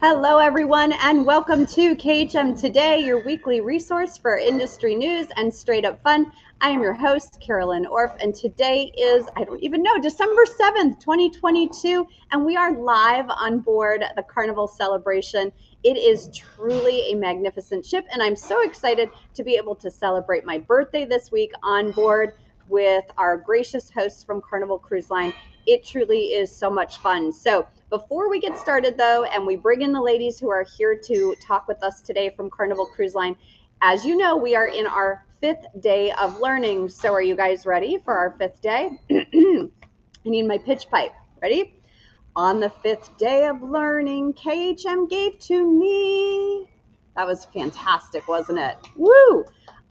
Hello, everyone, and welcome to KHM Today, your weekly resource for industry news and straight up fun. I am your host, Carolyn Orff, and today is, I don't even know, December 7th, 2022, and we are live on board the Carnival Celebration. It is truly a magnificent ship, and I'm so excited to be able to celebrate my birthday this week on board with our gracious hosts from Carnival Cruise Line. It truly is so much fun. So before we get started, though, and we bring in the ladies who are here to talk with us today from Carnival Cruise Line, as you know, we are in our 5th day of learning. So are you guys ready for our 5th day? I need my pitch pipe. Ready? On the 5th day of learning, KHM gave to me. That was fantastic, wasn't it? Woo!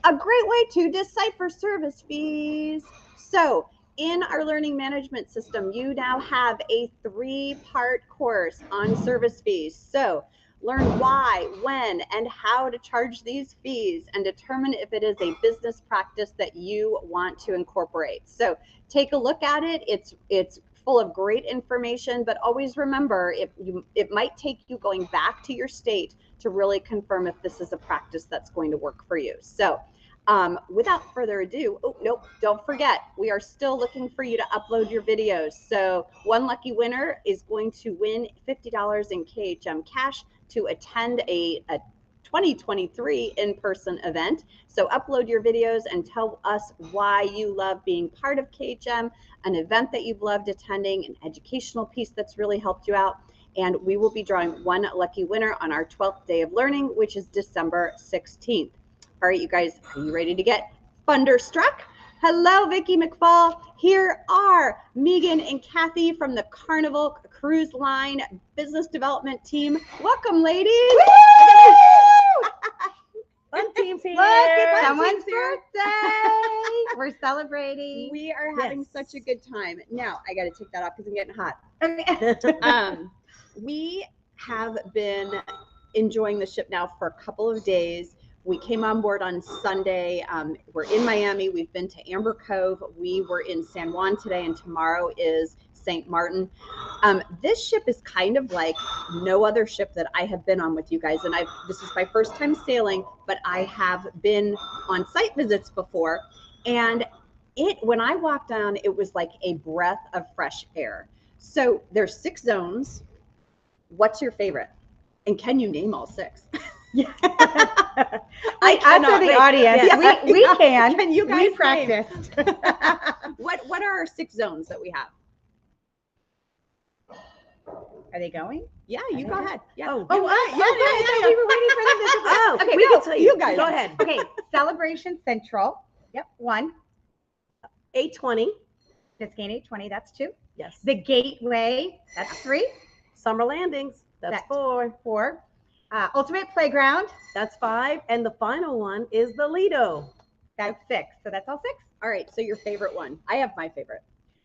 A great way to decipher service fees. So in our learning management system, you now have a 3-part course on service fees. So learn why, when, and how to charge these fees and determine if it is a business practice that you want to incorporate. So take a look at it. It's full of great information, but always remember it might take you going back to your state to really confirm if this is a practice that's going to work for you. So without further ado, oh, nope, don't forget, we are still looking for you to upload your videos. So one lucky winner is going to win $50 in KHM cash to attend a 2023 in-person event. So upload your videos and tell us why you love being part of KHM, an event that you've loved attending, an educational piece that's really helped you out. And we will be drawing one lucky winner on our 12th day of learning, which is December 16th. All right, you guys, are you ready to get Funderstruck? Hello, Vicki McFall. Here are Megan and Kathy from the Carnival Cruise Line Business Development Team. Welcome, ladies. Fun team's here. Look, it's Someone's birthday. We're celebrating. We are having such a good time. Now, I got to take that off because I'm getting hot. Okay. We have been enjoying the ship now for a couple of days. We came on board on Sunday. We're in Miami. We've been to Amber Cove. We were in San Juan today, and tomorrow is St. Martin. This ship is kind of like no other ship that I have been on with you guys. And this is my first time sailing, but I have been on site visits before. And when I walked down, it was like a breath of fresh air. So there's 6 zones. What's your favorite? And can you name all 6? Yeah. I Answer the audience. Yeah. We can. Can you guys We practiced. What are our 6 zones that we have? Are they going? Yeah, you go ahead. Yeah. Oh, yeah. We were waiting for them to. Oh, Okay, we no, can tell you. you guys. Go ahead. Okay, Celebration Central. Yep, 1. 820. Biscayne 820. That's 2. Yes. The Gateway. That's 3. Summer Landings. That's 4. 4. Ultimate Playground. That's 5. And the final one is the Lido. That's 6. So that's all 6. All right. So your favorite one? I have my favorite.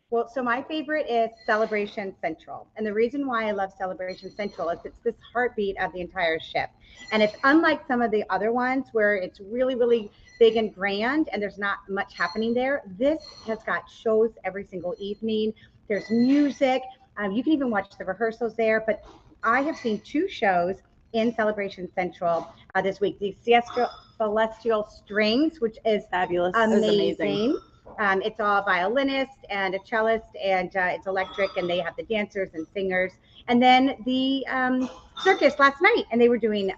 Well, so my favorite is Celebration Central. And the reason why I love Celebration Central is it's this heartbeat of the entire ship. And it's unlike some of the other ones where it's really, really big and grand and there's not much happening there. This has got shows every single evening. There's music. You can even watch the rehearsals there. But I have seen 2 shows in Celebration Central this week. The Celestial Strings, which is Fabulous. amazing. It's all violinist and a cellist, and it's electric, and they have the dancers and singers. And then the circus last night, and they were doing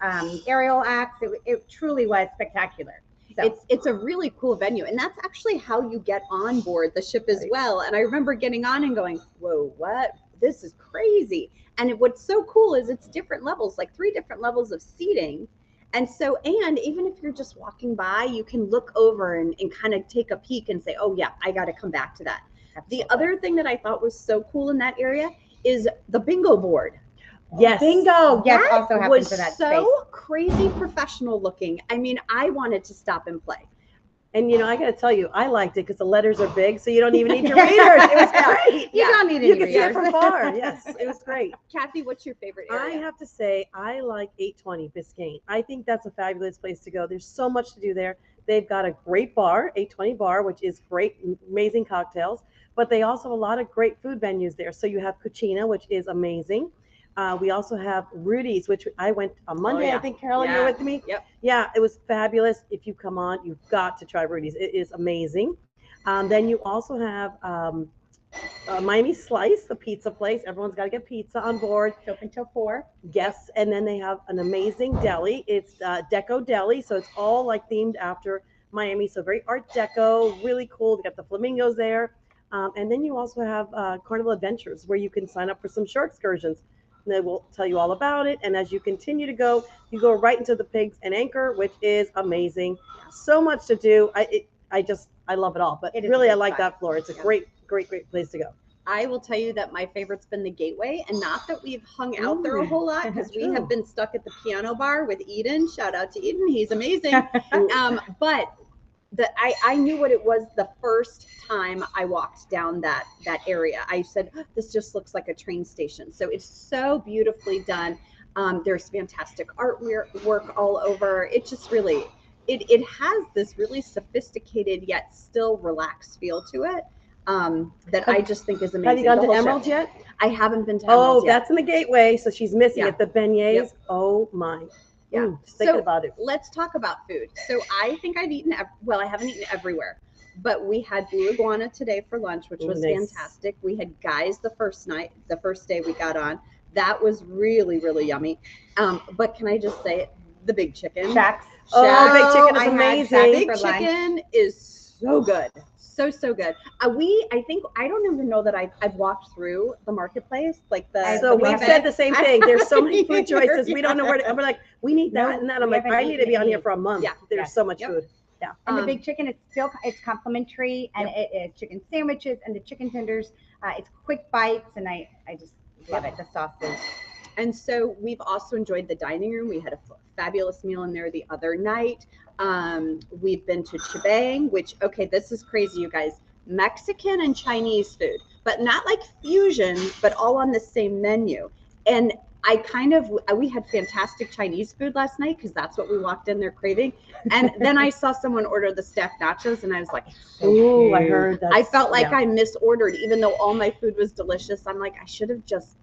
aerial acts. It truly was spectacular. So. It's a really cool venue, and that's actually how you get on board the ship as well. And I remember getting on and going, whoa, what? This is crazy. And what's so cool is it's different levels, like 3 different levels of seating. And so, and even if you're just walking by, you can look over and kind of take a peek and say, oh yeah, I got to come back to that. Absolutely. The other thing that I thought was so cool in that area is the bingo board. Yes. Bingo. Yes, That also happens was in that so space. crazy professional looking. I mean, I wanted to stop and play. And I got to tell you, I liked it because the letters are big, so you don't even need your readers. It was great. You don't need You any can see it readers. from far. Yes, it was great. Kathy, what's your favorite I area? have to say, I like 820 Biscayne. I think that's a fabulous place to go. There's so much to do there. They've got a great bar, 820 bar, which is great, amazing cocktails. But they also have a lot of great food venues there. So you have Cucina, which is amazing. We also have Rudy's, which I went on Monday. yeah. I think, Carolyn, you're with me? Yep. Yeah, it was fabulous. If you come on, you've got to try Rudy's. It is amazing. Then you also have Miami Slice, the pizza place. Everyone's got to get pizza on board. It's open till 4. Yes, and then they have an amazing deli. It's Deco Deli, so it's all like themed after Miami. So very Art Deco, really cool. They got the flamingos there. And then you also have Carnival Adventures, where you can sign up for some shore excursions. And they will tell you all about it. And as you continue to go, you go right into the Pigs and Anchor, which is amazing. So much to do. I love it all. But really, I like that floor. It's a great place to go. I will tell you that my favorite's been the Gateway, and not that we've hung out there a whole lot, because we have been stuck at the piano bar with Eden. Shout out to Eden, he's amazing. But I knew what it was the first time I walked down that area. I said, this just looks like a train station. So it's so beautifully done. There's fantastic artwork all over. It just really, it has this really sophisticated yet still relaxed feel to it. That I just think is amazing. Have you gone to Emerald yet? I haven't been to Emerald yet. That's in the Gateway, so she's missing it. The beignets. Yep. Oh my. Yeah. Thinking about it. Let's talk about food. So I think I've eaten, I haven't eaten everywhere, but we had blue iguana today for lunch, which was fantastic. We had Guys the first day we got on. That was really, really yummy. But can I just say, the big chicken. Shaq's. Oh, big chicken is amazing. Big chicken is so good. So good. I don't even know that I've walked through the marketplace, like the. So we said the same thing. There's so many food choices. We don't know where to. We're like, we need that and that. I'm like, I need to be on here for a month. Yeah. There's so much food. Yeah. And the big chicken, it's complimentary, and it is chicken sandwiches and the chicken tenders. It's quick bites, and I just love it. The sauces. And so we've also enjoyed the dining room. We had a fabulous meal in there the other night. We've been to Chibang, which, okay, this is crazy, you guys. Mexican and Chinese food, but not like fusion, but all on the same menu. And we had fantastic Chinese food last night, because that's what we walked in there craving. And then I saw someone order the staffed nachos, and I was like, oh, I heard that. I felt like I misordered, even though all my food was delicious. I'm like, I should have just,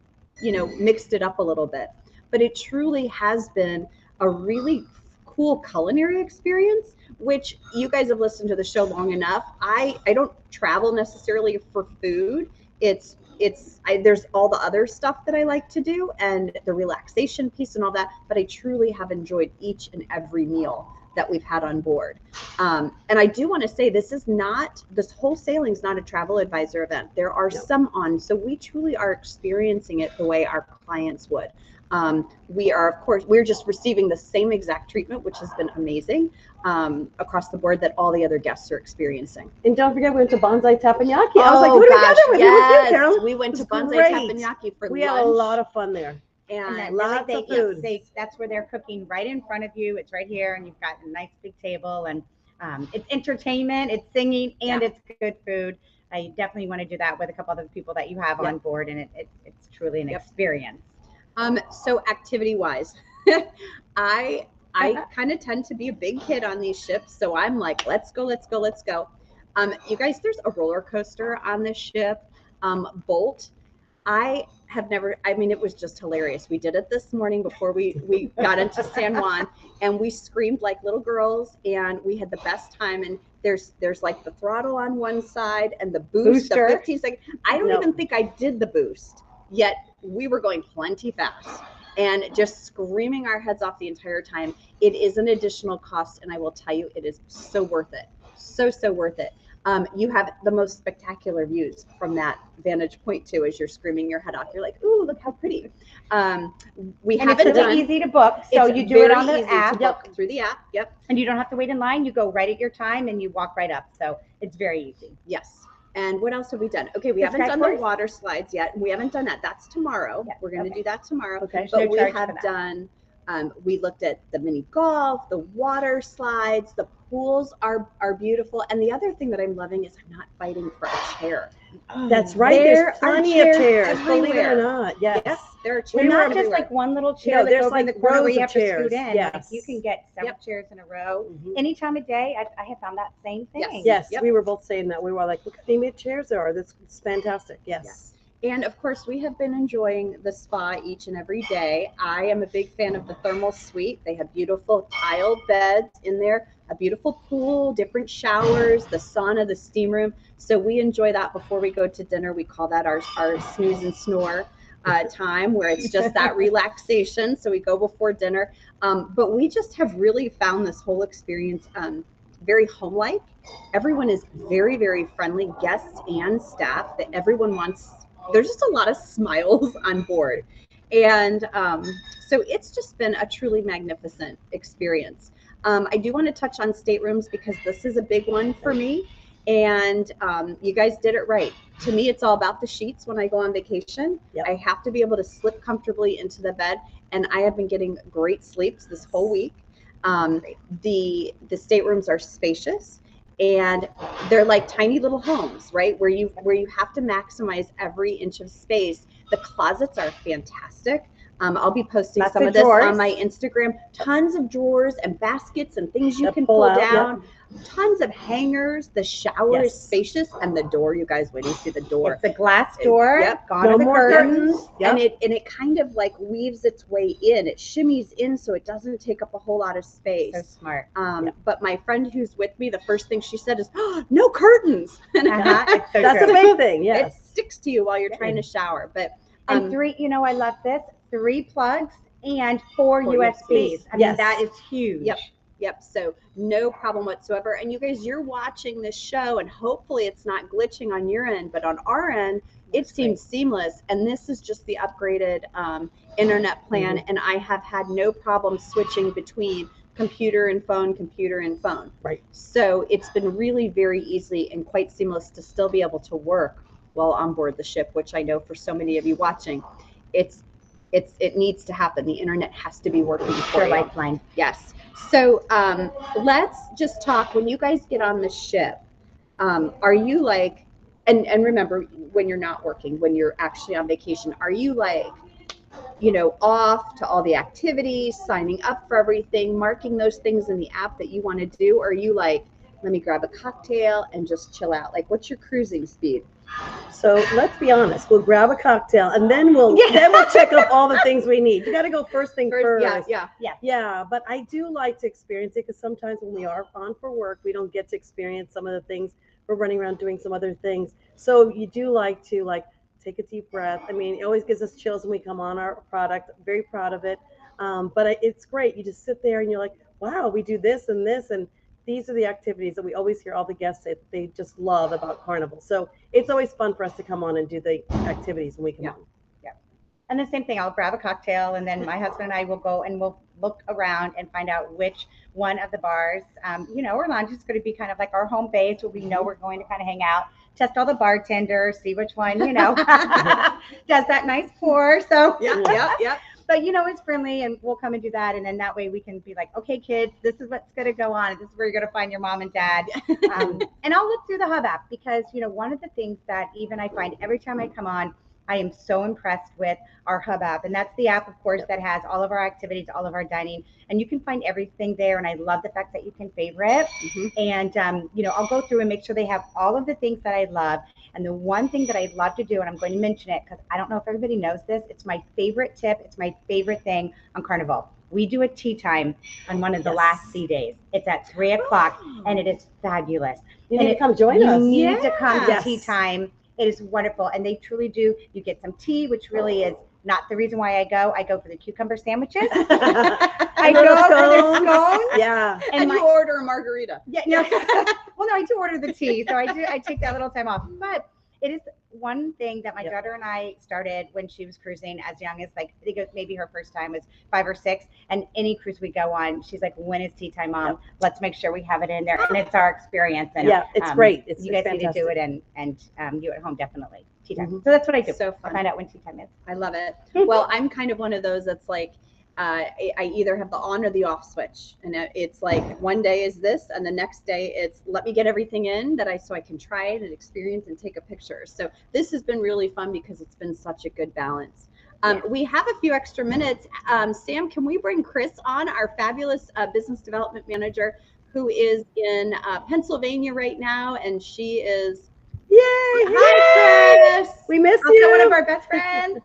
mixed it up a little bit. But it truly has been a really cool culinary experience, which you guys have listened to the show long enough. I don't travel necessarily for food. There's all the other stuff that I like to do, and the relaxation piece and all that, but I truly have enjoyed each and every meal that we've had on board. And I do want to say, this whole sailing is not a travel advisor event. There are some on, so we truly are experiencing it the way our clients would. We're just receiving the same exact treatment, which has been amazing, across the board, that all the other guests are experiencing. And don't forget, we went to Bonsai Teppanyaki. I was like, what are we gathering with? Yes, Carolyn? we went to Bonsai Teppanyaki for lunch. We had a lot of fun there. And lots of food. That's where they're cooking right in front of you. It's right here, and you've got a nice big table, and it's entertainment, it's singing, and it's good food. You definitely want to do that with a couple other people that you have on board, and it's truly an experience. So activity-wise, I kind of tend to be a big kid on these ships, so I'm like, let's go. You guys, there's a roller coaster on this ship, Bolt. It was just hilarious. We did it this morning before we got into San Juan, and we screamed like little girls, and we had the best time. And there's like the throttle on one side and the booster. The 15 seconds. I don't even think I did the boost, yet we were going plenty fast and just screaming our heads off the entire time. It is an additional cost, and I will tell you, it is so worth it. So worth it. You have the most spectacular views from that vantage point too, as you're screaming your head off. You're like, ooh, look how pretty. It's really easy to book, so you do it on the app. Through the app. Yep. And you don't have to wait in line. You go right at your time, and you walk right up. So it's very easy. Yes. And what else have we done? Okay, we haven't done the water slides yet. We haven't done that. That's tomorrow. We're going to do that tomorrow. Okay. But we have done. We looked at the mini golf, the water slides, the pools are beautiful. And the other thing that I'm loving is I'm not fighting for a chair. That's right. There's plenty of chairs, believe it or not. Yes. There are chairs. Not just like one little chair. There's like the corner where you have to scoot in. Yes. Like you can get several chairs in a row. Any time of day. I have found that same thing. Yes. We were both saying that. We were like, look how many chairs there are. This is fantastic. Yes. And of course, we have been enjoying the spa each and every day. I am a big fan of the thermal suite. They have beautiful tiled beds in there, a beautiful pool, different showers, the sauna, the steam room. So we enjoy that before we go to dinner. We call that our snooze and snore time, where it's just that relaxation. So we go before dinner. But we just have really found this whole experience very home-like. Everyone is very, very friendly, guests and staff. That everyone wants. There's just a lot of smiles on board, and so it's just been a truly magnificent experience. I do want to touch on staterooms because this is a big one for me, and you guys did it right. To me, it's all about the sheets when I go on vacation. Yep. I have to be able to slip comfortably into the bed, and I have been getting great sleeps this whole week. The staterooms are spacious, and they're like tiny little homes, right? Where you have to maximize every inch of space. The closets are fantastic. I'll be posting some of this on my Instagram. Tons of drawers and baskets and things you can pull down. Yep. Tons of hangers. The shower is spacious, and the door, you guys, when you see the door, it's a glass door. Yep. Gone no more curtains. Yep. And it kind of like weaves its way in. It shimmies in, so it doesn't take up a whole lot of space. So smart. But my friend who's with me, the first thing she said is, "Oh, no curtains." It's so That's a big thing. Yeah, it sticks to you while you're trying to shower. But and three, I love this. 3 plugs and 4 USBs. I mean, that is huge. Yep. So no problem whatsoever. And you guys, you're watching this show, and hopefully it's not glitching on your end, but on our end, it seems seamless. And this is just the upgraded internet plan. And I have had no problem switching between computer and phone. Right. So it's been really very easy and quite seamless to still be able to work while on board the ship, which I know for so many of you watching, it needs to happen. The internet has to be working for you. Lifeline. Yes. So let's just talk. When you guys get on the ship, are you like, and remember, when you're not working, when you're actually on vacation, are you like, off to all the activities, signing up for everything, marking those things in the app that you want to do? Or are you like, let me grab a cocktail and just chill out? Like, what's your cruising speed? So let's be honest. We'll grab a cocktail and then we'll check off all the things we need. You got to go first thing first. Yeah. But I do like to experience it, because sometimes when we are on for work, we don't get to experience some of the things. We're running around doing some other things. So you do like to take a deep breath. I mean, it always gives us chills when we come on our product. I'm very proud of it. But it's great. You just sit there and you're like, wow, we do this and this, and these are the activities that we always hear all the guests say they just love about Carnival. So it's always fun for us to come on and do the activities when we come on. Yeah. And the same thing, I'll grab a cocktail, and then my husband and I will go and we'll look around and find out which one of the bars, our lounge is going to be kind of like our home base, where we know we're going to kind of hang out, test all the bartenders, see which one, does that nice pour. So yeah. But it's friendly, and we'll come and do that, and then that way we can be like, okay, kids, this is what's going to go on. This is where you're going to find your mom and dad. And I'll look through the Hub app, because one of the things that even I find every time I come on, I am so impressed with our Hub app, and that's the app, of course, that has all of our activities, all of our dining, and you can find everything there. And I love the fact that you can favorite, and I'll go through and make sure they have all of the things that I love. And the one thing that I love to do, and I'm going to mention it because I don't know if everybody knows this, it's my favorite tip. It's my favorite thing on Carnival. We do a tea time on one of the last sea days. It's at 3 o'clock, and it is fabulous. You need to come join us. You need to come to tea time. It is wonderful, and they truly do. You get some tea, which really is not the reason why I go. I go for the cucumber sandwiches. I go for the scones. Yeah. And you order a margarita. Yeah. No. Well, no, I do order the tea, so I take that little time off. But it is one thing that my daughter and I started when she was cruising as young as, like, I think it was maybe her first time was 5 or 6. And any cruise we go on, she's like, when is tea time, Mom? Let's make sure we have it in there. And it's our experience. And it's great. You guys need to do it, and you at home, definitely. Tea time. So that's what I do. So fun. I find out when tea time is. I love it. Well, I'm kind of one of those that's like, I either have the on or the off switch, and it's like one day is this, and the next day it's let me get everything in so I can try it and experience and take a picture. So this has been really fun because it's been such a good balance. We have a few extra minutes. Sam, can we bring Chris on, our fabulous business development manager, who is in Pennsylvania right now, and she is Yay! Hi, Chris. We missed Also you. one of our best friends.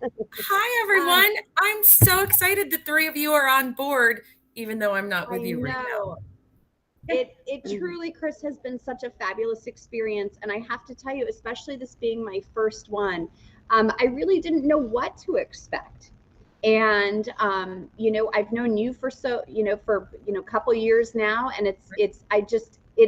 Hi, everyone. I'm so excited the three of you are on board, even though I'm not with you right now. It truly, Chris, has been such a fabulous experience. And I have to tell you, especially this being my first one, I really didn't know what to expect. And, I've known you for a couple years now, and it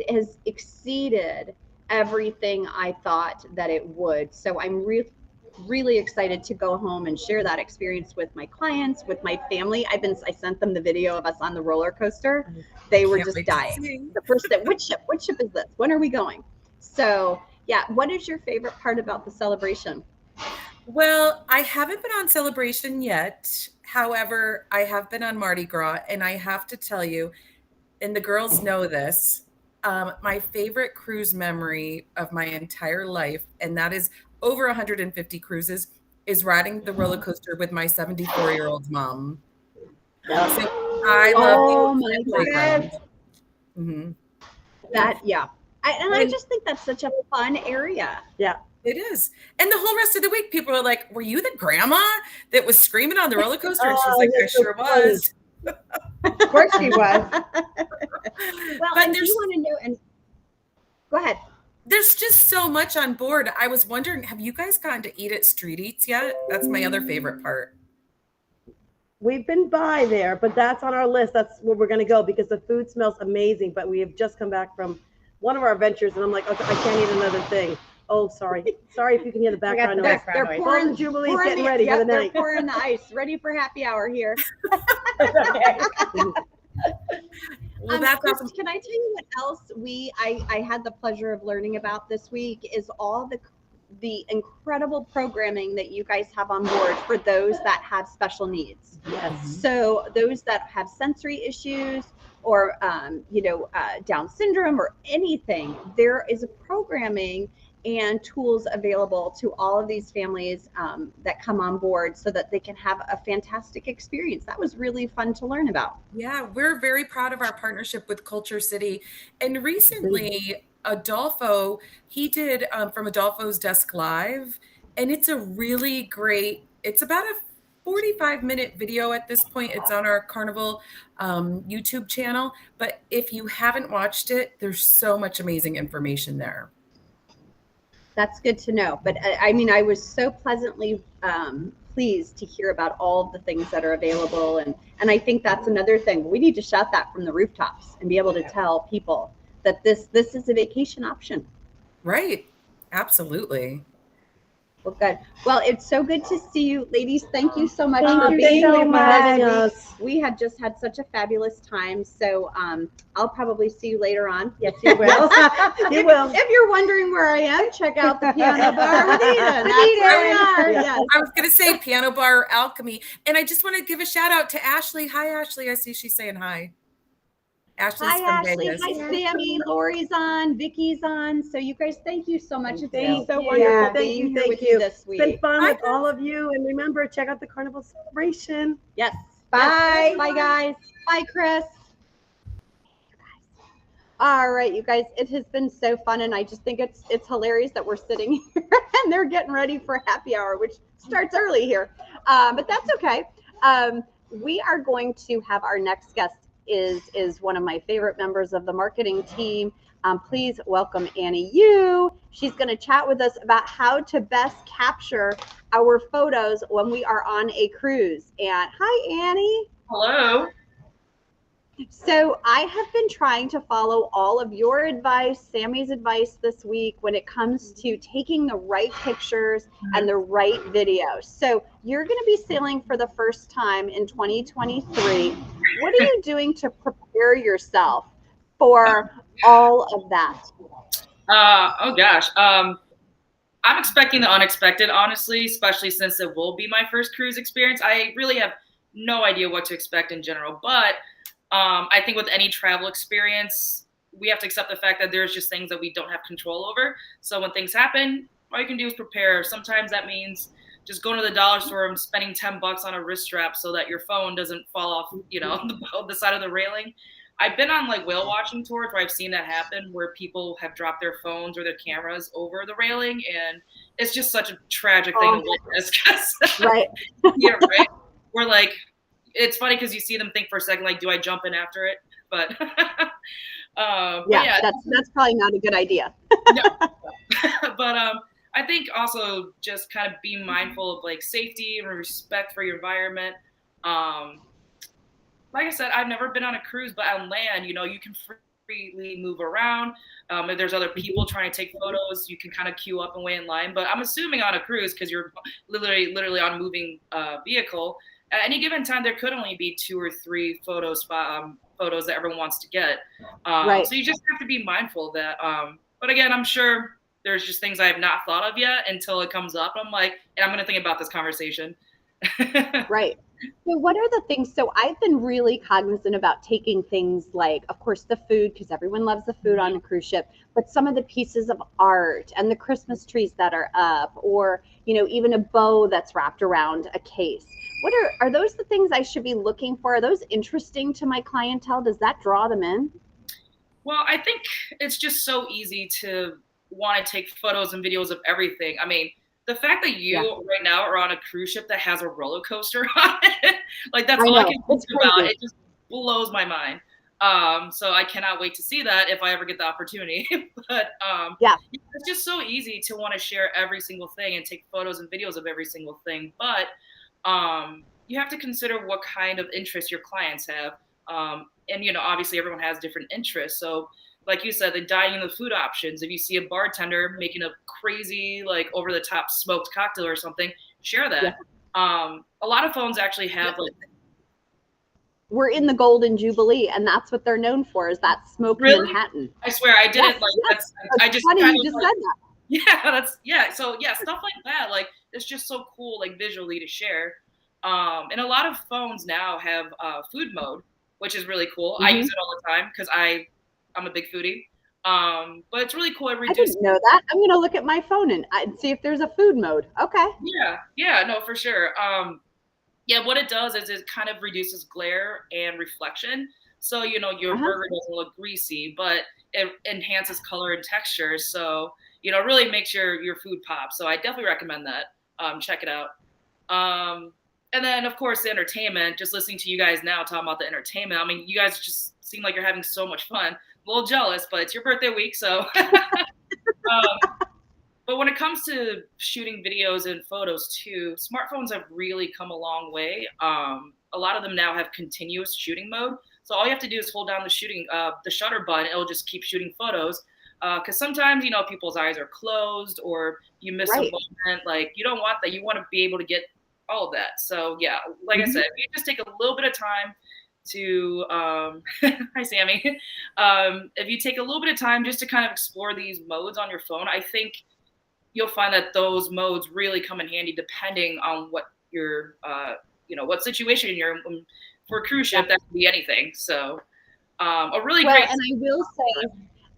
has exceeded everything I thought that it would. So I'm really excited to go home and share that experience with my clients, with my family. I sent them the video of us on the roller coaster. They were just dying. The first thing, which ship is this? When are we going? So yeah, what is your favorite part about the celebration? Well, I haven't been on Celebration yet. However, I have been on Mardi Gras, and I have to tell you, and the girls know this, my favorite cruise memory of my entire life, and that is over 150 cruises, is riding the roller coaster with my 74-year-old mom. So I love the playground. Mm-hmm. I just think that's such a fun area. Yeah. It is. And the whole rest of the week, people are like, were you the grandma that was screaming on the roller coaster? And she's like, I sure was. Of course she was. Well, and do you want to know, and go ahead. There's just so much on board. I was wondering, have you guys gotten to eat at Street Eats yet? That's my other favorite part. We've been by there, but that's on our list. That's where we're going to go because the food smells amazing. But we have just come back from one of our adventures, and I'm like, okay, I can't eat another thing. Oh, sorry. Sorry if you can hear the background noise. They're pouring Jubilee's getting ready for the night. They're pouring the ice, ready for happy hour here. Well, that's awesome. Can I tell you what else I had the pleasure of learning about this week is all the incredible programming that you guys have on board for those that have special needs. Yes. So those that have sensory issues or Down syndrome or anything, there is a programming and tools available to all of these families that come on board so that they can have a fantastic experience. That was really fun to learn about. Yeah, we're very proud of our partnership with Culture City. And recently, Adolfo, he did from Adolfo's Desk Live, and it's a really great, it's about a 45-minute video at this point. It's on our Carnival YouTube channel. But if you haven't watched it, there's so much amazing information there. That's good to know. But I was so pleasantly pleased to hear about all of the things that are available. And I think that's another thing. We need to shout that from the rooftops and be able to tell people that this is a vacation option. Right. Absolutely. Well, good. Well, it's so good to see you, ladies. Thank you so much for being here for having us. We had just had such a fabulous time. So I'll probably see you later on. Yes, you will. You will. If you're wondering where I am, check out the piano bar with Eden. That's where we are. Yes. I was going to say Piano Bar Alchemy. And I just want to give a shout out to Ashley. Hi, Ashley. I see she's saying hi. Ashley's from Ashley. Vegas. Hi, Sammy. Lori's on. Vicky's on. So you guys, thank you so much. It's been so wonderful Yeah, being here with you. you this week. It's been fun with all of you. And remember, check out the Carnival Celebration. Yes. Bye. Yes. Bye, guys. Bye, Chris. All right, you guys, it has been so fun, and I just think it's hilarious that we're sitting here and they're getting ready for happy hour, which starts early here, but that's okay. We are going to have our next guest is one of my favorite members of the marketing team. Please welcome Annie Yu. She's going to chat with us about how to best capture our photos when we are on a cruise. And hi, Annie. Hello. So I have been trying to follow all of your advice, Sammy's advice this week when it comes to taking the right pictures and the right videos. So you're going to be sailing for the first time in 2023. What are you doing to prepare yourself for all of that? Oh gosh. I'm expecting the unexpected, honestly, especially since it will be my first cruise experience. I really have no idea what to expect in general, but I think with any travel experience, we have to accept the fact that there's just things that we don't have control over. So when things happen, all you can do is prepare. Sometimes that means just going to the dollar store and spending $10 on a wrist strap so that your phone doesn't fall off, on the side of the railing. I've been on like whale watching tours where I've seen that happen, where people have dropped their phones or their cameras over the railing, and it's just such a tragic thing to witness. Right. Yeah, right. We're like, it's funny because you see them think for a second, like, do I jump in after it? But yeah, that's probably not a good idea. No. But I think also just kind of being mindful of like safety and respect for your environment. Like I said, I've never been on a cruise, but on land, you know, you can freely move around. If there's other people trying to take photos, you can kind of queue up and wait in line. But I'm assuming on a cruise, because you're literally on a moving vehicle, at any given time, there could only be 2 or 3 photos that everyone wants to get. Right. So you just have to be mindful of that. But again, I'm sure there's just things I have not thought of yet until it comes up. I'm like, and I'm going to think about this conversation. Right. So what are the things? So I've been really cognizant about taking things like, of course, the food, because everyone loves the food on a cruise ship, but some of the pieces of art and the Christmas trees that are up, or, you know, even a bow that's wrapped around a case. What are those the things I should be looking for? Are those interesting to my clientele? Does that draw them in? Well, I think it's just so easy to want to take photos and videos of everything. I mean, the fact that you right now are on a cruise ship that has a roller coaster on it, like that's all I can think about. It just blows my mind. So I cannot wait to see that if I ever get the opportunity. But it's just so easy to want to share every single thing and take photos and videos of every single thing. But you have to consider what kind of interests your clients have. And, you know, obviously everyone has different interests. So like you said, the dining and the food options, if you see a bartender making a crazy, like over the top smoked cocktail or something, share that. Yeah. A lot of phones actually have like, we're in the Golden Jubilee, and that's what they're known for, is that smoked Manhattan. I swear I didn't that's I just funny you just said that. Yeah, so yeah, stuff like that, like it's just so cool, like visually to share. And a lot of phones now have food mode, which is really cool. I use it all the time because I'm a big foodie. But it's really cool. I didn't know that. I'm gonna look at my phone and see if there's a food mode. Okay. Yeah, no, for sure. Yeah, what it does is it kind of reduces glare and reflection. So, you know, your burger doesn't look greasy, but it enhances color and texture. So, you know, it really makes your food pop. So I definitely recommend that. Check it out. And then, of course, the entertainment, just listening to you guys now talking about the entertainment. I mean, you guys just seem like you're having so much fun. A little jealous, but it's your birthday week, so. But when it comes to shooting videos and photos too, smartphones have really come a long way. A lot of them now have continuous shooting mode. So all you have to do is hold down the shutter button. It'll just keep shooting photos. Because sometimes, you know, people's eyes are closed or you miss a moment. Like, you don't want that. You want to be able to get all of that. So yeah, like I said, if you just take a little bit of time to, hi Sammy. If you take a little bit of time just to kind of explore these modes on your phone, I think you'll find that those modes really come in handy depending on what your, you know, what situation you're in. For a cruise ship, that could be anything. So a really great. And I will say,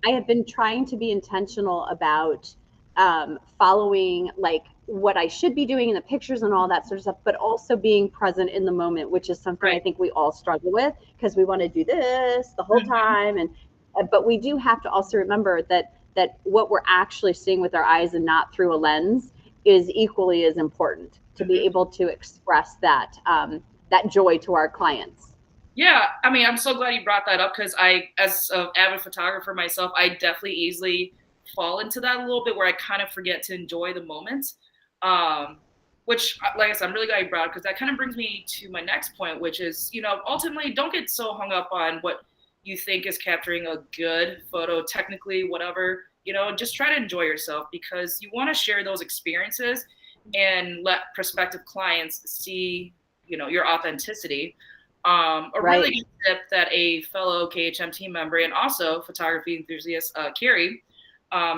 I have been trying to be intentional about following like what I should be doing in the pictures and all that sort of stuff, but also being present in the moment, which is something I think we all struggle with because we want to do this the whole time. And but we do have to also remember that what we're actually seeing with our eyes and not through a lens is equally as important to be able to express that that joy to our clients. Yeah, I mean, I'm so glad you brought that up because as an avid photographer myself, I definitely easily fall into that a little bit where I kind of forget to enjoy the moments. Which, like I said, I'm really glad you brought it because that kind of brings me to my next point, which is, you know, ultimately don't get so hung up on what you think is capturing a good photo, technically, whatever, you know, just try to enjoy yourself because you want to share those experiences and let prospective clients see, you know, your authenticity. A really good tip that a fellow KHM team member and also photography enthusiast, Carrie,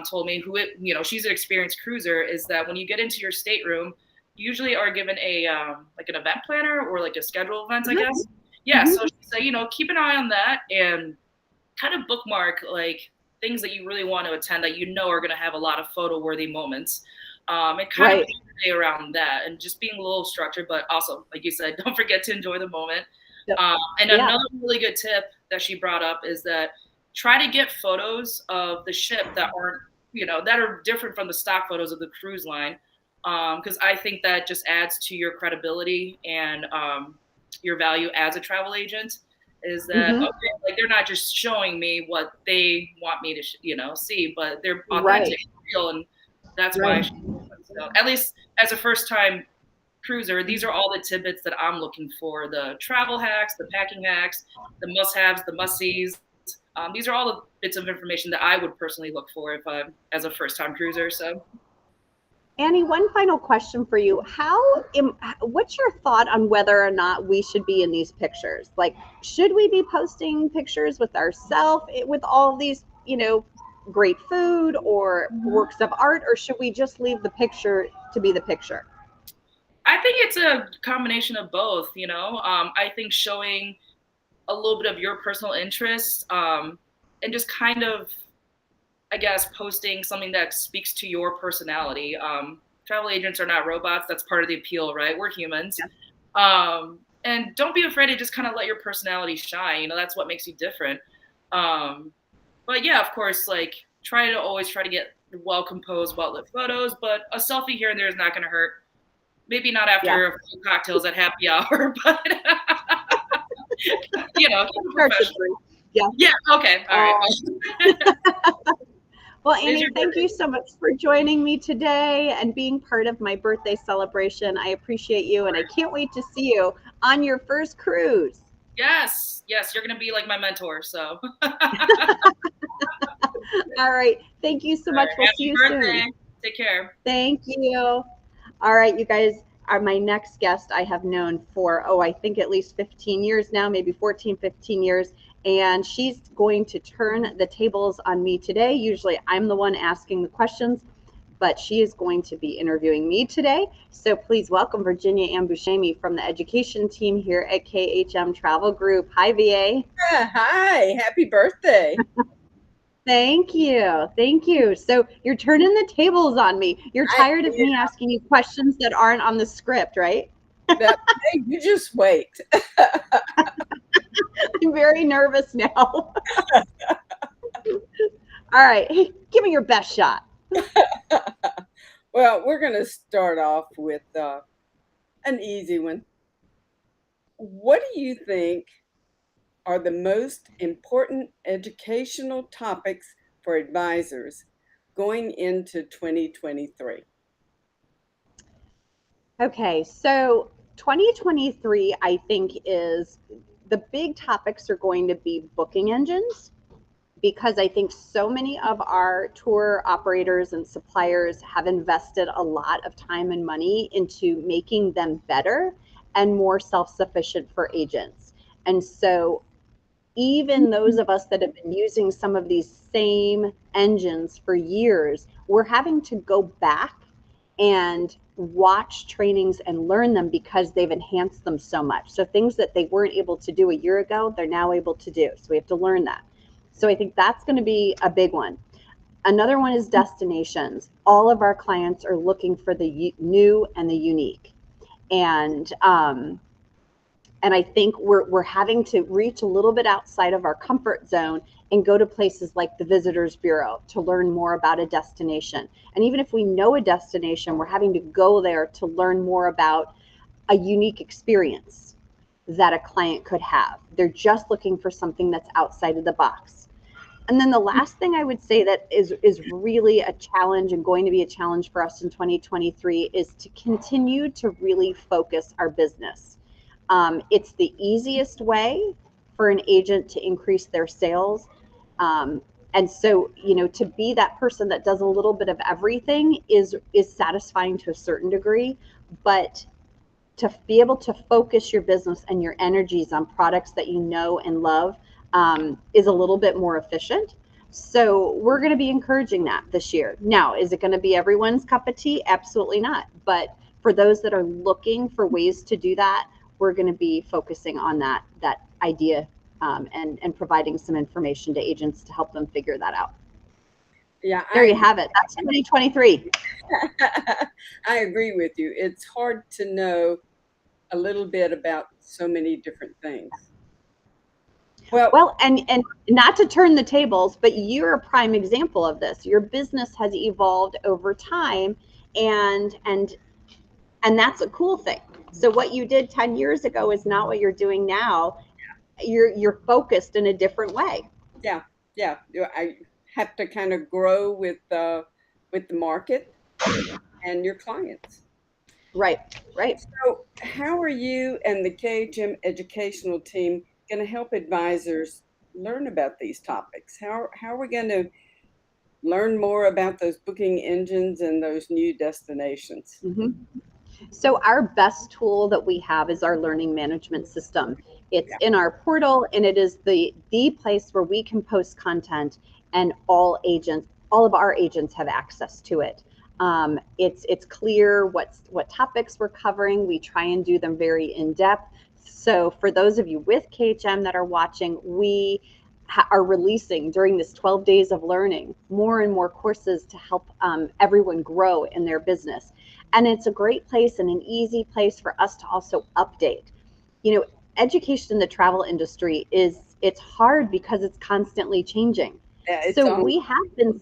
told me, you know, she's an experienced cruiser, is that when you get into your stateroom, you usually are given a like an event planner or like a schedule event, I guess. Yeah, so she said, you know, keep an eye on that and kind of bookmark like things that you really want to attend that you know are going to have a lot of photo-worthy moments. And kind of stay around that and just being a little structured, but also, like you said, don't forget to enjoy the moment. And another really good tip that she brought up is that try to get photos of the ship that aren't, that are different from the stock photos of the cruise line. Because I think that just adds to your credibility and your value as a travel agent. Is that okay? Like they're not just showing me what they want me to, see, but they're authentic, real, and that's why. So, at least as a first-time cruiser, these are all the tidbits that I'm looking for: the travel hacks, the packing hacks, the must-haves, the must-sees. These are all the bits of information that I would personally look for if I'm as a first-time cruiser. So. Annie, one final question for you. What's your thought on whether or not we should be in these pictures? Like, should we be posting pictures with ourselves, with all of these, great food or works of art, or should we just leave the picture to be the picture? I think it's a combination of both, I think showing a little bit of your personal interest and just kind of, I guess, posting something that speaks to your personality. Travel agents are not robots. That's part of the appeal, right? We're humans. Yeah. And don't be afraid to just kind of let your personality shine. That's what makes you different. But yeah, of course, like always try to get well composed, well lit photos, but a selfie here and there is not going to hurt. Maybe not after a few cocktails at happy hour, but professional. Yeah. Yeah. Okay. All right. Well, Annie, thank you so much for joining me today and being part of my birthday celebration. I appreciate you, and I can't wait to see you on your first cruise. Yes, you're going to be like my mentor, so. All right. Thank you so much. We'll see you soon. Take care. Thank you. All right, you guys are my next guest. I have known for, I think at least 15 years now, maybe 14, 15 years. And she's going to turn the tables on me today. Usually I'm the one asking the questions, but she is going to be interviewing me today. So please welcome Viginia Ann from the education team here at KHM Travel Group. Hi, VA. Hi, happy birthday. Thank you. Thank you. So you're turning the tables on me. You're tired of me asking you questions that aren't on the script, right? Hey, you just wait. I'm very nervous now. All right. Hey, give me your best shot. Well, we're going to start off with an easy one. What do you think are the most important educational topics for advisors going into 2023? Okay, so 2023, I think, is the big topics are going to be booking engines, because I think so many of our tour operators and suppliers have invested a lot of time and money into making them better and more self-sufficient for agents. And so even those of us that have been using some of these same engines for years, we're having to go back and watch trainings and learn them because they've enhanced them so much. So things that they weren't able to do a year ago, they're now able to do. So we have to learn that. So I think that's going to be a big one. Another one is destinations. All of our clients are looking for the new and the unique. And I think we're having to reach a little bit outside of our comfort zone and go to places like the Visitors Bureau to learn more about a destination. And even if we know a destination, we're having to go there to learn more about a unique experience that a client could have. They're just looking for something that's outside of the box. And then the last thing I would say that is really a challenge and going to be a challenge for us in 2023 is to continue to really focus our business. It's the easiest way for an agent to increase their sales. And so, to be that person that does a little bit of everything is satisfying to a certain degree, but to be able to focus your business and your energies on products that you know and love is a little bit more efficient. So we're going to be encouraging that this year. Now, is it going to be everyone's cup of tea? Absolutely not. But for those that are looking for ways to do that, we're going to be focusing on that idea and providing some information to agents to help them figure that out. Yeah, there you have it. That's 2023. I agree with you. It's hard to know a little bit about so many different things. Well, and not to turn the tables, but you're a prime example of this. Your business has evolved over time, and that's a cool thing. So what you did 10 years ago is not what you're doing now. You're focused in a different way. Yeah, yeah. I have to kind of grow with the market and your clients. Right, right. So, how are you and the KHM educational team going to help advisors learn about these topics? How are we going to learn more about those booking engines and those new destinations? Mm-hmm. So our best tool that we have is our learning management system. It's in our portal, and it is the place where we can post content, and all of our agents have access to it. It's clear what topics we're covering. We try and do them very in depth. So for those of you with KHM that are watching, we are releasing during this 12 days of learning more and more courses to help everyone grow in their business. And it's a great place and an easy place for us to also update. You know, education in the travel industry it's hard because it's constantly changing. Yeah, So we have been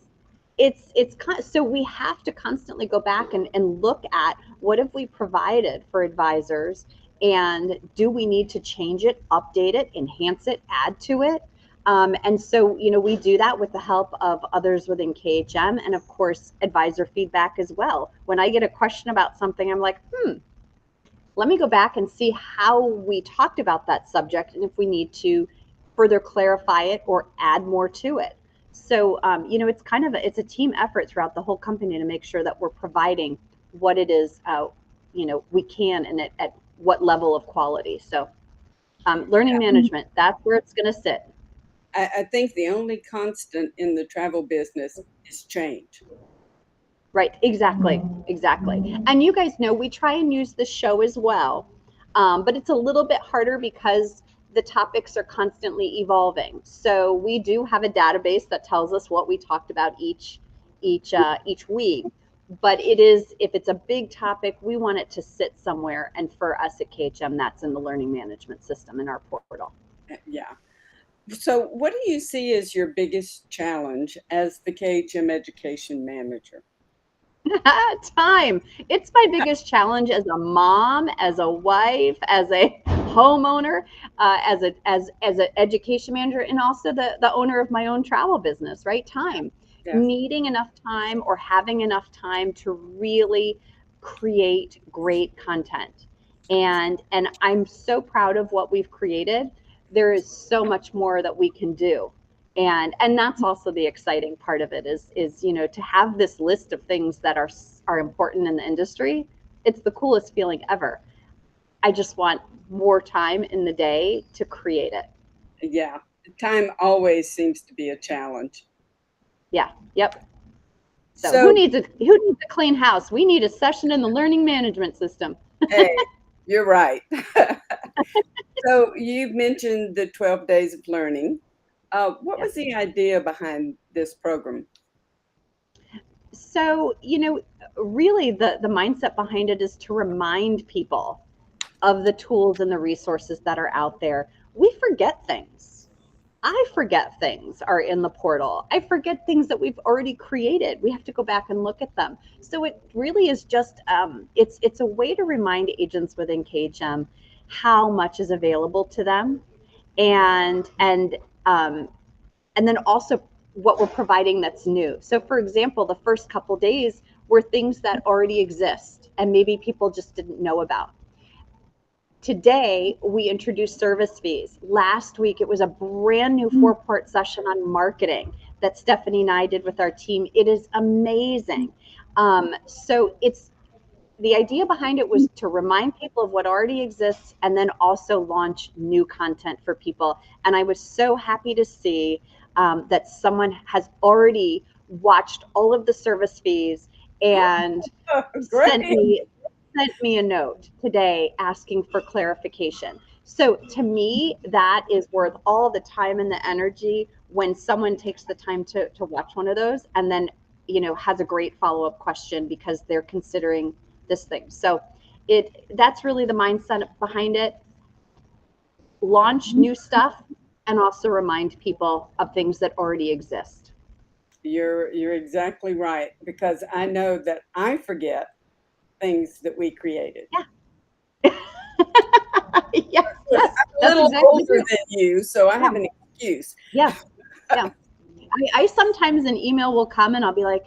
so we have to constantly go back and look at what have we provided for advisors, and do we need to change it, update it, enhance it, add to it. And so, we do that with the help of others within KHM, and of course, advisor feedback as well. When I get a question about something, I'm like, let me go back and see how we talked about that subject, and if we need to further clarify it or add more to it. So, it's a team effort throughout the whole company to make sure that we're providing what it is, we can, and at what level of quality. So, learning management, that's where it's going to sit. I think the only constant in the travel business is change. Right, exactly. And you guys know we try and use the show as well, but it's a little bit harder because the topics are constantly evolving. So we do have a database that tells us what we talked about each week. But if it's a big topic, we want it to sit somewhere. And for us at KHM, that's in the learning management system in our portal. Yeah. So, what do you see as your biggest challenge as the KHM education manager? Time. It's my biggest challenge as a mom, as a wife, as a homeowner, as an education manager, and also the owner of my own travel business. Right, time. Yes. Needing enough time or having enough time to really create great content, and I'm so proud of what we've created. There is so much more that we can do. And that's also the exciting part of it is to have this list of things that are important in the industry. It's the coolest feeling ever. I just want more time in the day to create it. Yeah, time always seems to be a challenge. Yeah, yep. So who needs a clean house? We need a session in the learning management system. Hey, you're right. So you've mentioned the 12 days of learning. What was the idea behind this program? So, really the mindset behind it is to remind people of the tools and the resources that are out there. We forget things. I forget things are in the portal. I forget things that we've already created. We have to go back and look at them. So it really is just, it's a way to remind agents within KHM how much is available to them, and then also what we're providing that's new. So for example, the first couple days were things that already exist and maybe people just didn't know about. Today, we introduced service fees. Last week, it was a brand new 4-part session on marketing that Stephanie and I did with our team. It is amazing. So the idea behind it was to remind people of what already exists and then also launch new content for people. And I was so happy to see that someone has already watched all of the service fees and sent me a note today asking for clarification. So to me, that is worth all the time and the energy when someone takes the time to watch one of those and then, has a great follow-up question because they're considering this thing. So that's really the mindset behind it. Launch new stuff and also remind people of things that already exist. You're exactly right, because I know that I forget things that we created. Yeah. Yes, I'm a that's little exactly older right. than you, so I have an excuse. Yeah, yeah. I sometimes an email will come and I'll be like,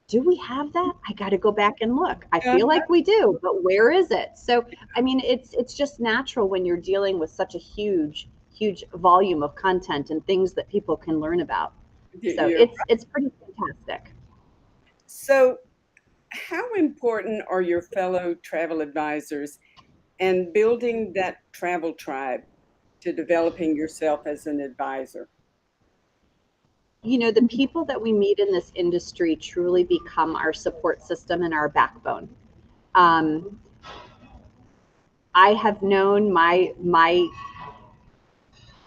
do we have that? I got to go back and look. I feel like we do, but where is it? So, I mean, it's just natural when you're dealing with such a huge volume of content and things that people can learn about. So it's pretty fantastic. So, how important are your fellow travel advisors and building that travel tribe to developing yourself as an advisor? You know, the people that we meet in this industry truly become our support system and our backbone. Um, I have known my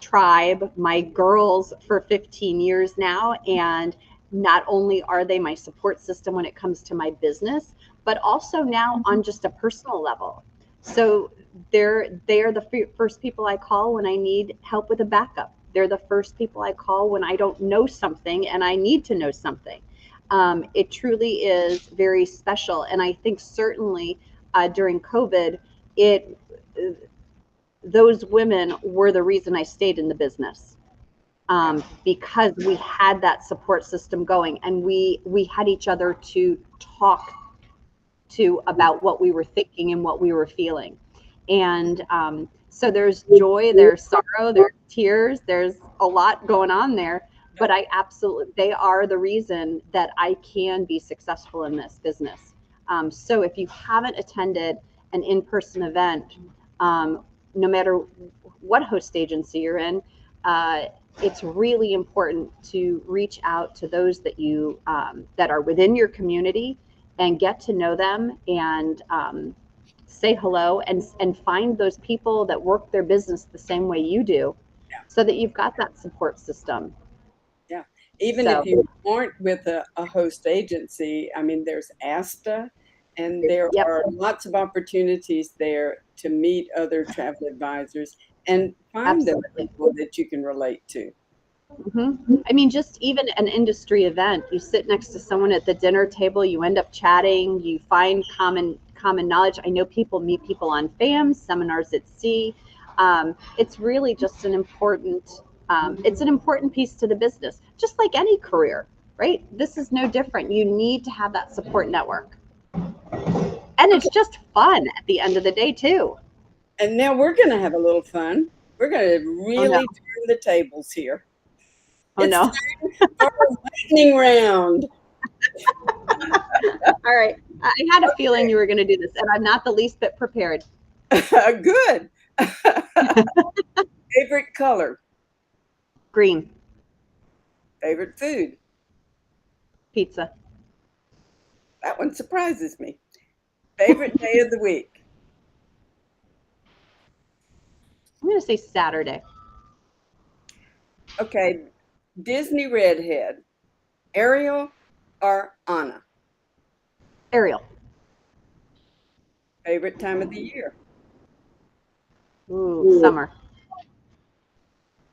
tribe, my girls, for 15 years now, and not only are they my support system when it comes to my business, but also now on just a personal level. So they are the first people I call when I need help with a backup. They're the first people I call when I don't know something and I need to know something. It truly is very special, and I think certainly during COVID, it those women were the reason I stayed in the business, because we had that support system going, and we had each other to talk to about what we were thinking and what we were feeling. And so there's joy, there's sorrow, there's tears, there's a lot going on there. But they are the reason that I can be successful in this business. So if you haven't attended an in-person event, no matter what host agency you're in, it's really important to reach out to those that you that are within your community and get to know them, and say hello, and find those people that work their business the same way you do, so that you've got that support system. Yeah. Even So, if you aren't with a host agency, I mean, there's ASTA, and there yep. are lots of opportunities there to meet other travel advisors and find those Absolutely. people that you can relate to. I mean, just even an industry event, you sit next to someone at the dinner table, you end up chatting, you find common knowledge. I know people meet people on FAMs, seminars at sea. It's really just an important it's an important piece to the business, just like any career, right? This is no different. You need to have that support network, and it's just fun at the end of the day too. And now we're going to have a little fun. We're going to Oh no! really turn the tables here. Oh It's no! time for a lightning round. All right, I had a feeling you were going to do this, and I'm not the least bit prepared. Good. Favorite color? Green. Favorite food? Pizza. That one surprises me. Favorite day of the week? I'm going to say Saturday. Okay, Disney redhead, Ariel or Anna? Ariel. Favorite time of the year? Ooh, summer.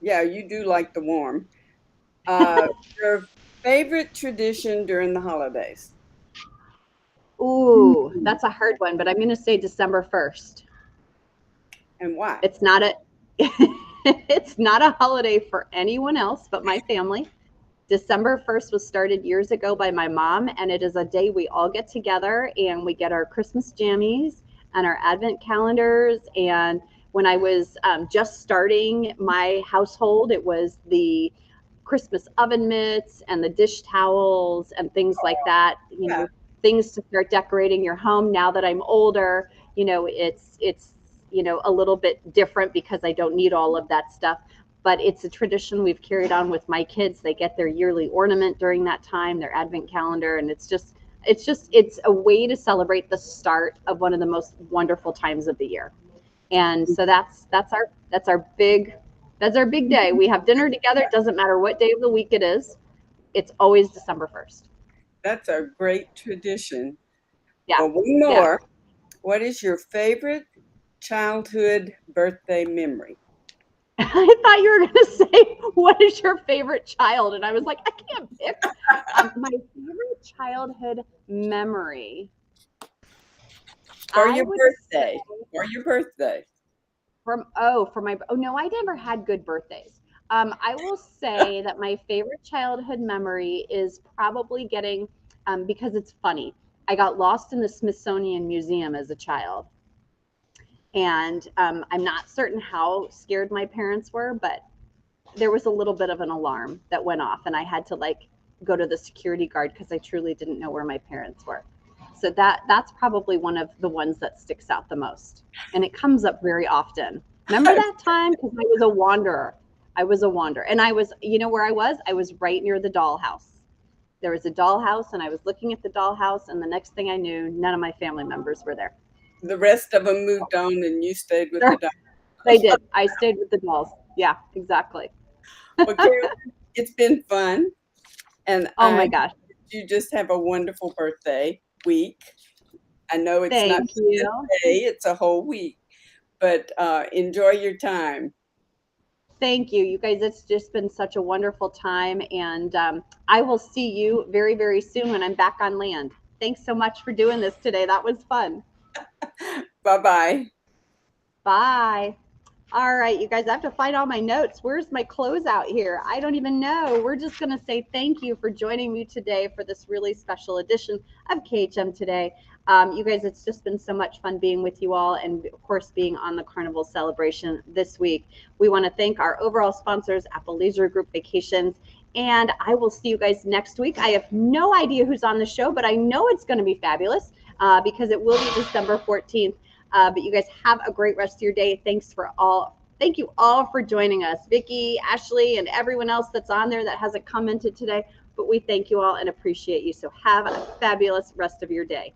Yeah, you do like the warm. Your favorite tradition during the holidays? Ooh, that's a hard one, but I'm going to say December 1st. And why? It's not a it's not a holiday for anyone else but my family. December 1st was started years ago by my mom, and it is a day we all get together and we get our Christmas jammies and our advent calendars. And when I was just starting my household, it was the Christmas oven mitts and the dish towels and things like that, things to start decorating your home. Now that I'm older, it's a little bit different because I don't need all of that stuff. But it's a tradition we've carried on with my kids. They get their yearly ornament during that time, their advent calendar, and it's a way to celebrate the start of one of the most wonderful times of the year. And so that's our big day. We have dinner together. It doesn't matter what day of the week it is. It's always December 1st. That's a great tradition. Yeah. Well, one more. Yeah. What is your favorite childhood birthday memory? I thought you were going to say, what is your favorite child? And I was like, I can't pick. My favorite childhood memory. Or I your would birthday. say- Or your birthday. No, I never had good birthdays. I will say that my favorite childhood memory is probably getting, because it's funny, I got lost in the Smithsonian Museum as a child. And I'm not certain how scared my parents were, but there was a little bit of an alarm that went off, and I had to like go to the security guard because I truly didn't know where my parents were. So that's probably one of the ones that sticks out the most, and it comes up very often. Remember that time? Because I was a wanderer. And I was, you know where I was? I was right near the dollhouse. There was a dollhouse, and I was looking at the dollhouse, and the next thing I knew, none of my family members were there. The rest of them moved on, and you stayed with the dog. They did. I stayed with the dolls. Yeah, exactly. Well, Carolyn, it's been fun, and Oh my gosh. you just have a wonderful birthday week. I know it's not Thank just a you. day; it's a whole week. But enjoy your time. Thank you. You guys, it's just been such a wonderful time. And I will see you very, very soon when I'm back on land. Thanks so much for doing this today. That was fun. Bye-bye. Bye. All right, you guys, I have to find all my notes. Where's my closeout here? I don't even know. We're just going to say thank you for joining me today for this really special edition of KHM Today. You guys, it's just been so much fun being with you all, and of course being on the Carnival Celebration this week. We want to thank our overall sponsors, Apple Leisure Group Vacations, and I will see you guys next week. I have no idea who's on the show, but I know it's going to be fabulous because it will be December 14th. But you guys have a great rest of your day. Thank you all for joining us. Vicki, Ashley, and everyone else that's on there that hasn't commented today. But we thank you all and appreciate you. So have a fabulous rest of your day.